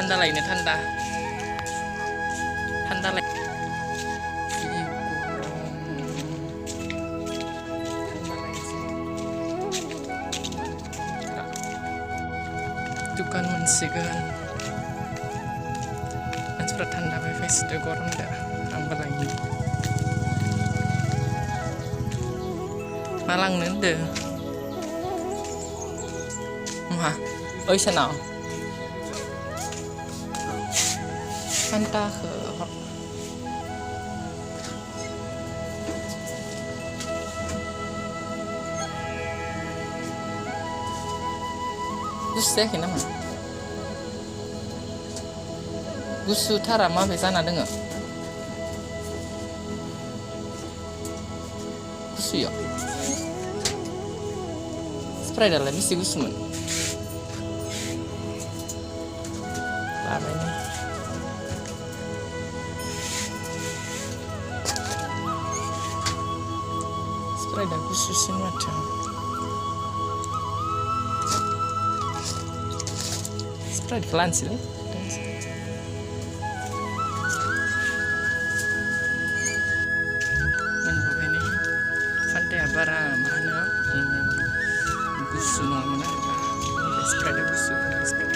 Tanda lainnya tanda lain. Itu kan mensigan sudah tanda face de gorong dah ambil lagi malang nende mah oi sana kanta ke Gusto ya nama Gusto tara mah sana dengar Gusto ya spray dalam misi Gusto man lama ini spray dah Gusto sin macam spray di kelan sih bara mana Gusto naman na spread Gusto spread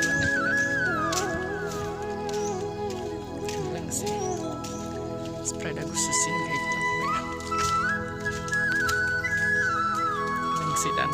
lang si spread Gusto sin kayak gitu lang si dan